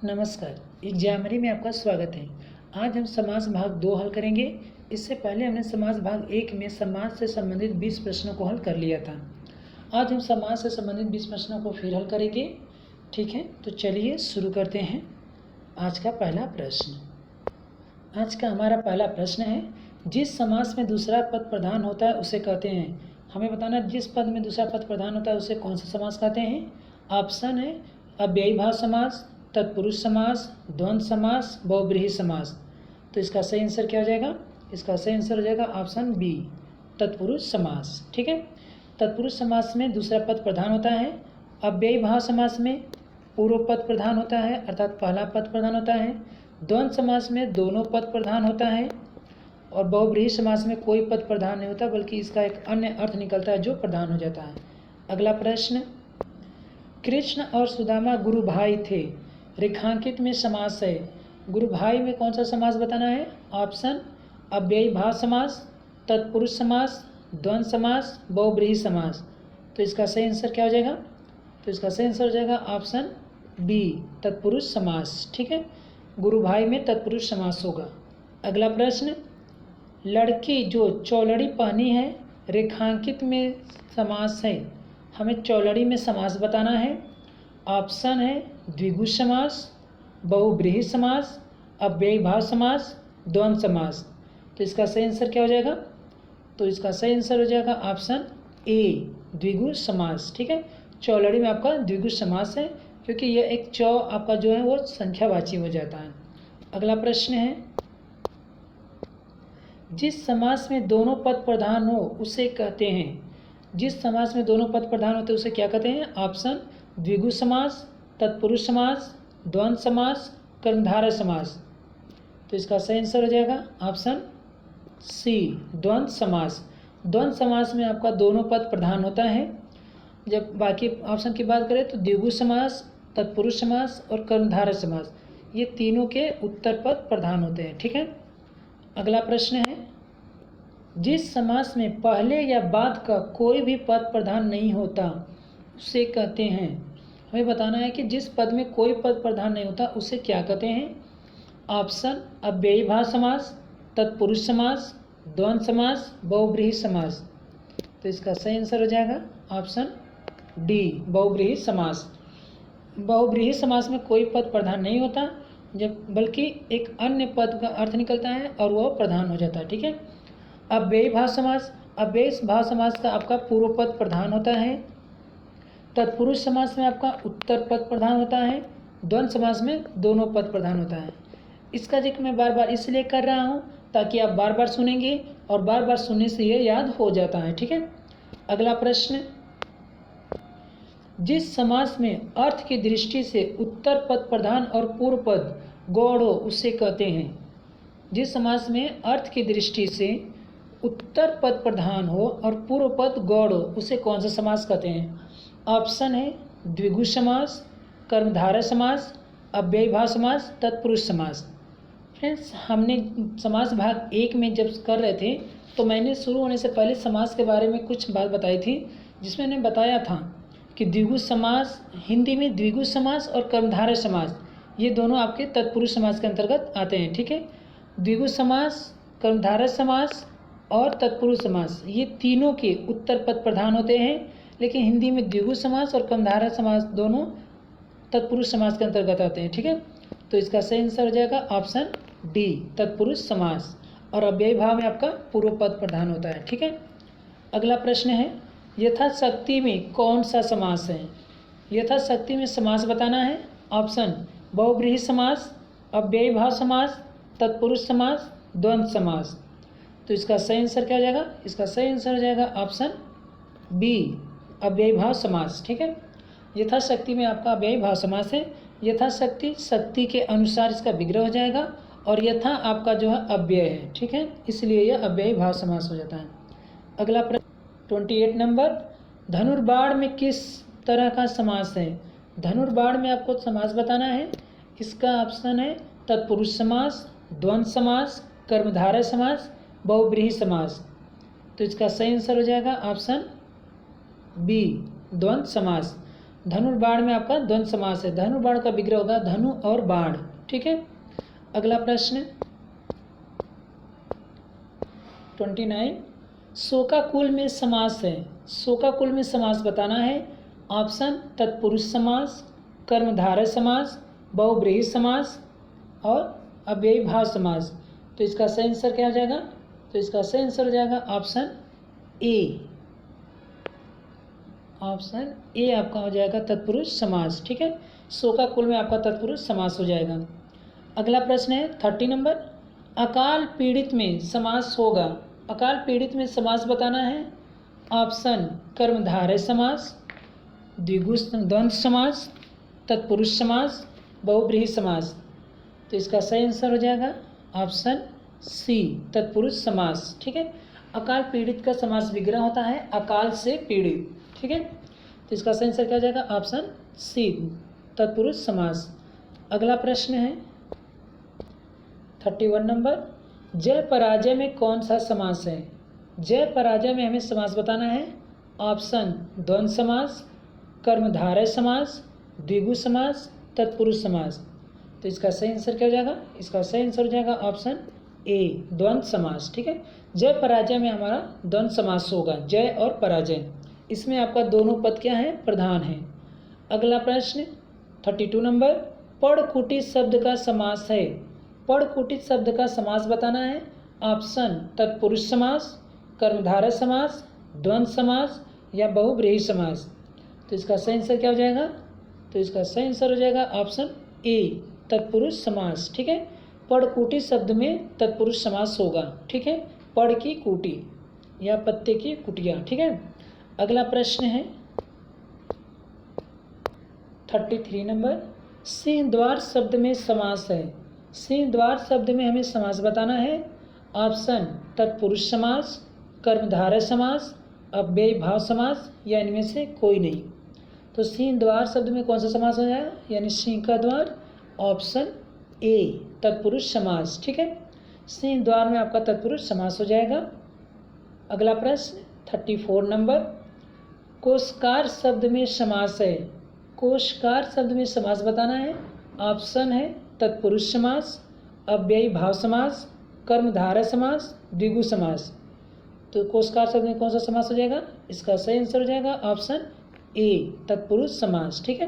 नमस्कार, एग्जामरी में आपका स्वागत है। आज हम समास भाग 2 हल करेंगे। इससे पहले हमने समास भाग 1 में समास से संबंधित 20 प्रश्नों को हल कर लिया था। आज हम समास से संबंधित 20 प्रश्नों को फिर हल करेंगे। ठीक है, तो चलिए शुरू करते हैं। आज का पहला प्रश्न। आज का हमारा पहला प्रश्न है, जिस समास में दूसरा पद प्रधान होता है उसे कहते हैं। हमें बताना जिस पद में दूसरा पद प्रधान होता है उसे कौन सा समास कहते हैं। ऑप्शन है अव्ययीभाव समास, तत्पुरुष समास, द्वंद्व समास, बहुब्रीहि समास। तो इसका सही आंसर क्या हो जाएगा? इसका सही आंसर हो जाएगा ऑप्शन बी, तत्पुरुष समास। ठीक है, तत्पुरुष समास में दूसरा पद प्रधान होता है। अव्ययीभाव समास में पूर्व पद प्रधान होता है, अर्थात पहला पद प्रधान होता है। द्वंद्व समास में दोनों पद प्रधान होता है और बहुब्रीहि समास में कोई पद प्रधान नहीं होता, बल्कि इसका एक अन्य अर्थ निकलता है जो प्रधान हो जाता है। अगला प्रश्न, कृष्ण और सुदामा गुरु भाई थे, रेखांकित में समास है। गुरु भाई में कौन सा समास बताना है? ऑप्शन अव्ययीभाव समास, तत्पुरुष समास, द्वंद्व समास, बहुब्रीहि समास। तो इसका सही आंसर क्या हो जाएगा? तो इसका सही आंसर हो जाएगा ऑप्शन बी, तत्पुरुष समास। ठीक है, गुरु भाई में तत्पुरुष समास होगा। अगला प्रश्न, लड़की जो चौलड़ी पहनी है, रेखांकित में समास है। हमें चौलड़ी में समास बताना है। ऑप्शन है द्विगु समास, बहुब्रीहि समास, अव्ययीभाव समास, द्वंद्व समास। तो इसका सही आंसर क्या हो जाएगा? तो इसका सही आंसर हो जाएगा ऑप्शन ए, द्विगु समास। ठीक है, चौलड़ी में आपका द्विगु समास है, क्योंकि यह एक चौ आपका जो है वो संख्यावाची हो जाता है। अगला प्रश्न है, जिस समास में दोनों पद प्रधान हो उसे कहते हैं। जिस समास में दोनों पद प्रधान होते हैं उसे क्या कहते हैं? ऑप्शन द्विगु समास, तत्पुरुष समास, द्वंद्व समास, कर्मधारय समास। तो इसका सही आंसर हो जाएगा ऑप्शन सी, द्वंद्व समास। द्वंद्व समास में आपका दोनों पद प्रधान होता है। जब बाकी ऑप्शन की बात करें तो द्विगु समास, तत्पुरुष समास और कर्मधारय समास, ये तीनों के उत्तर पद प्रधान होते हैं। ठीक है, अगला प्रश्न है, जिस समास में पहले या बाद का कोई भी पद प्रधान नहीं होता उसे कहते हैं। हमें बताना है कि जिस पद में कोई पद प्रधान नहीं होता उसे क्या कहते हैं। ऑप्शन अव्ययीभाव समास, तत्पुरुष समास, द्वंद्व समास, बहुब्रीहि समास। तो इसका सही आंसर हो जाएगा ऑप्शन डी, बहुब्रीहि समास। बहुब्रीहि समास में कोई पद प्रधान नहीं होता, जब बल्कि एक अन्य पद का अर्थ निकलता है और वह प्रधान हो जाता है। ठीक है, अव्ययीभाव समास, अव्ययीभाव समास का आपका पूर्व पद प्रधान होता है। तत्पुरुष समास में आपका उत्तर पद प्रधान होता है। द्वंद्व समास में दोनों पद प्रधान होता है। इसका जिक्र मैं बार बार इसलिए कर रहा हूँ ताकि आप बार बार सुनेंगे और बार बार सुनने से ये याद हो जाता है। ठीक है, अगला प्रश्न, जिस समास में अर्थ की दृष्टि से उत्तर पद प्रधान और पूर्व पद गौड़ हो उसे कहते हैं। जिस समास में अर्थ की दृष्टि से उत्तर पद प्रधान हो और पूर्व पद गौड़ हो उसे कौन सा समास कहते हैं? ऑप्शन है द्विगु समास, कर्मधारय समास, अव्ययीभाव समास, तत्पुरुष समास। फ्रेंड्स, हमने समास भाग 1 में जब कर रहे थे तो मैंने शुरू होने से पहले समास के बारे में कुछ बात बताई थी, जिसमें मैंने बताया था कि द्विगु समास, हिंदी में द्विगु समास और कर्मधारय समास, ये दोनों आपके तत्पुरुष समास के अंतर्गत आते हैं। ठीक है, द्विगु समास, कर्मधारय समास और तत्पुरुष समास, ये तीनों के उत्तर पद प्रधान होते हैं, लेकिन हिंदी में द्विगु समास और कर्मधारय समास दोनों तत्पुरुष समास के अंतर्गत आते हैं। ठीक है, तो इसका सही आंसर हो जाएगा ऑप्शन डी, तत्पुरुष समास। और अव्ययीभाव में आपका पूर्व पद प्रधान होता है। ठीक है, अगला प्रश्न है, यथाशक्ति में कौन सा समास है? यथाशक्ति में समास बताना है। ऑप्शन बहुब्रीहि समास, अव्ययीभाव समास, तत्पुरुष समास, द्वंद्व समास। तो इसका सही आंसर क्या हो जाएगा? इसका सही आंसर हो जाएगा ऑप्शन बी, अव्ययीभाव समास। ठीक है, यथाशक्ति में आपका अव्ययीभाव समास है। यथाशक्ति, शक्ति के अनुसार इसका विग्रह हो जाएगा और यथा आपका जो है अव्यय है। ठीक है, इसलिए यह अव्ययीभाव समास हो जाता है। अगला प्रश्न 28 नंबर, धनुर्बाण में किस तरह का समास है? धनुर्बाण में आपको समास बताना है। इसका ऑप्शन है तत्पुरुष समास, द्वंद्व समास, कर्मधारय समास, बहुब्रीहि समास। तो इसका सही आंसर हो जाएगा ऑप्शन बी, द्वंद्व समास। धनुर्बाण में आपका द्वंद्व समास है, धनुर्बाण का विग्रह होगा धनु और बाण। ठीक है, अगला प्रश्न 29, शोकाकुल में समास है, शोकाकुल में समास बताना है। ऑप्शन तत्पुरुष समास, कर्मधारय समास, बहुव्रीहि समास और अव्ययीभाव समास। तो इसका सही आंसर क्या हो जाएगा? तो इसका सही आंसर हो जाएगा ऑप्शन ए। ऑप्शन ए आपका हो जाएगा तत्पुरुष समास। ठीक है, शोकाकुल में आपका तत्पुरुष समास हो जाएगा। अगला प्रश्न है 30 नंबर, अकाल पीड़ित में समास होगा, अकाल पीड़ित में समास बताना है। ऑप्शन कर्मधारय समास, द्विगु समास, तत्पुरुष समास, बहुव्रीहि समास। तो इसका सही आंसर हो जाएगा ऑप्शन सी, तत्पुरुष समास। ठीक है, अकाल पीड़ित का समास विग्रह होता है अकाल से पीड़ित। ठीक है, तो इसका सही आंसर क्या हो जाएगा? ऑप्शन सी, तत्पुरुष समास। अगला प्रश्न है 31 नंबर, जय पराजय में कौन सा समास है? जय पराजय में हमें समास बताना है। ऑप्शन द्वंद्व समास, कर्मधारय समास, द्विगु समास, तत्पुरुष समास। तो इसका सही आंसर क्या हो जाएगा? इसका सही आंसर हो जाएगा ऑप्शन ए, द्वंद्व समास। ठीक है, जय पराजय में हमारा द्वंद्व समास होगा, जय और पराजय। इसमें आपका दोनों पद क्या है? प्रधान है। अगला प्रश्न 32 नंबर, पड़कुटित शब्द का समास है, पड़कुटित शब्द का समास बताना है। ऑप्शन तत्पुरुष समास, कर्मधारय समास, द्वंद्व समास या बहुव्रीहि समास। तो इसका सही आंसर क्या हो जाएगा? तो इसका सही आंसर हो जाएगा ऑप्शन ए, तत्पुरुष समास। ठीक है, पड़कुटित शब्द में तत्पुरुष समास होगा। ठीक है, पड़ की कुटी या पत्ते की कुटिया। ठीक है, अगला प्रश्न है 33 नंबर, सिंहद्वार शब्द में समास है, सिंहद्वार शब्द में हमें समास बताना है। ऑप्शन तत्पुरुष समास, कर्मधारय समास, अव्ययीभाव समास या इनमें से कोई नहीं। तो सिंहद्वार शब्द में कौन सा समास हो जाएगा? यानी सिंह का द्वार। ऑप्शन ए, तत्पुरुष समास। ठीक है, सिंहद्वार में आपका तत्पुरुष समास हो जाएगा। अगला प्रश्न 34 नंबर, कोशकार शब्द में समास है, कोशकार शब्द में समास बताना है। ऑप्शन है तत्पुरुष समास, अव्ययीभाव समास, कर्मधारय समास, द्विगु समास। तो कोशकार शब्द में कौन सा समास हो जाएगा? इसका सही आंसर हो जाएगा ऑप्शन ए, तत्पुरुष समास। ठीक है,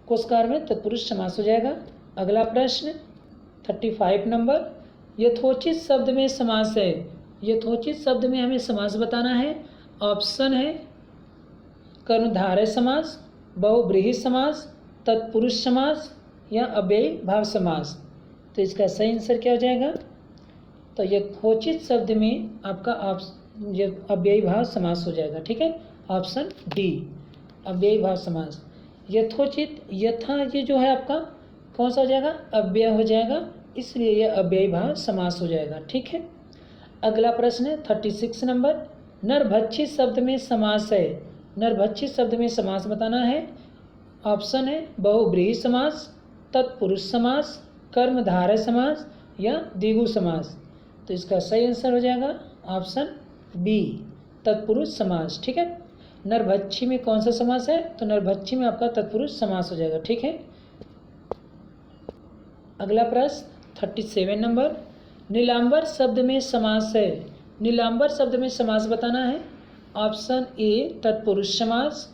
कोशकार में तत्पुरुष समास हो जाएगा। अगला प्रश्न 35 नंबर, यथोचित शब्द में समास है, यथोचित शब्द में हमें समास बताना है। ऑप्शन है कर्मधारय समास, बहुव्रीहि समास, तत्पुरुष समास या अव्ययीभाव समास। तो इसका सही आंसर क्या हो जाएगा? तो यथोचित शब्द में आपका अव्ययीभाव समास हो जाएगा। ठीक है, ऑप्शन डी, अव्ययीभाव समास। यथोचित, यथा ये जो है आपका कौन सा हो जाएगा? अव्यय हो जाएगा, इसलिए यह अव्ययीभाव समास हो जाएगा। ठीक है, अगला प्रश्न है 36 नंबर, नरभक्षी शब्द में समास है, नरभक्षी शब्द में समास बताना है। ऑप्शन है बहुव्रीहि समास, तत्पुरुष समास, कर्मधारय समास या द्विगु समास। तो इसका सही आंसर हो जाएगा ऑप्शन बी, तत्पुरुष समास। ठीक है, नरभक्षी में कौन सा समास है? तो नरभक्षी में आपका तत्पुरुष समास हो जाएगा। ठीक है, अगला प्रश्न 37 नंबर, नीलांबर शब्द में समास है, नीलांबर शब्द में समास बताना है। ऑप्शन ए तत्पुरुष समास,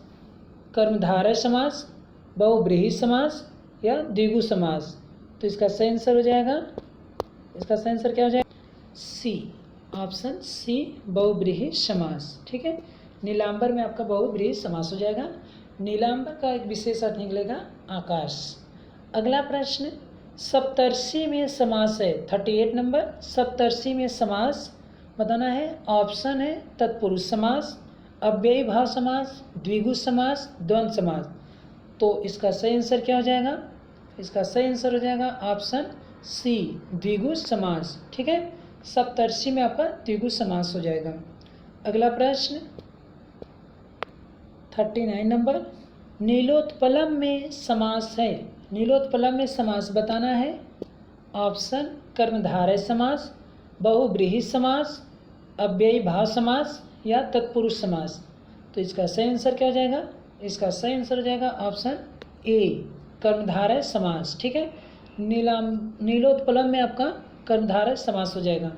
कर्मधारय समास, बहुव्रीहि समास या द्विगु समास। तो इसका सही आंसर हो जाएगा, इसका सही आंसर क्या हो जाएगा? सी, ऑप्शन सी, बहुव्रीहि समास। ठीक है, नीलांबर में आपका बहुव्रीहि समास हो जाएगा। नीलांबर का एक विशेष अर्थ निकलेगा आकाश। अगला प्रश्न, सप्तर्षि में समास है, 38 नंबर, सप्तर्षि में समास बताना है। ऑप्शन है तत्पुरुष समास, अव्ययीभाव समास, द्विगु समास, द्वंद्व समास। तो इसका सही आंसर क्या हो जाएगा? इसका सही आंसर हो जाएगा ऑप्शन सी, द्विगु समास। ठीक है, सप्तर्षि में आपका द्विगु समास हो जाएगा। अगला प्रश्न 39 नंबर, नीलोत्पलम में समास है, नीलोत्पलम में समास बताना है। ऑप्शन कर्मधारय समास, बहुव्रीहि समास, अव्ययीभाव समास या तत्पुरुष समास। तो इसका सही आंसर क्या हो जाएगा? इसका सही आंसर हो जाएगा ऑप्शन ए, कर्मधारय समास। ठीक है, नीलोत्पलम में आपका कर्मधारय समास हो जाएगा।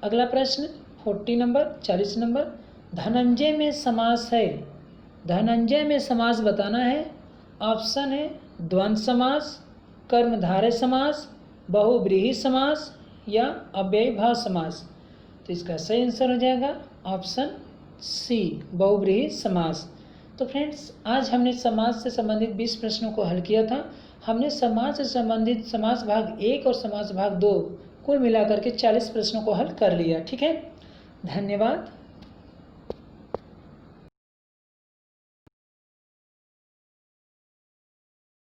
अगला प्रश्न 40 नंबर, धनंजय में समास है, धनंजय में समास बताना है। ऑप्शन है द्वंद्व समास, कर्मधारय समास, बहुव्रीहि समास या अव्ययीभाव समास। तो इसका सही आंसर हो जाएगा ऑप्शन सी, बहुव्रीहि समास। तो फ्रेंड्स, आज हमने समास से संबंधित 20 प्रश्नों को हल किया था। हमने समास से संबंधित समास भाग 1 और समास भाग 2 कुल मिलाकर के 40 प्रश्नों को हल कर लिया। ठीक है, धन्यवाद।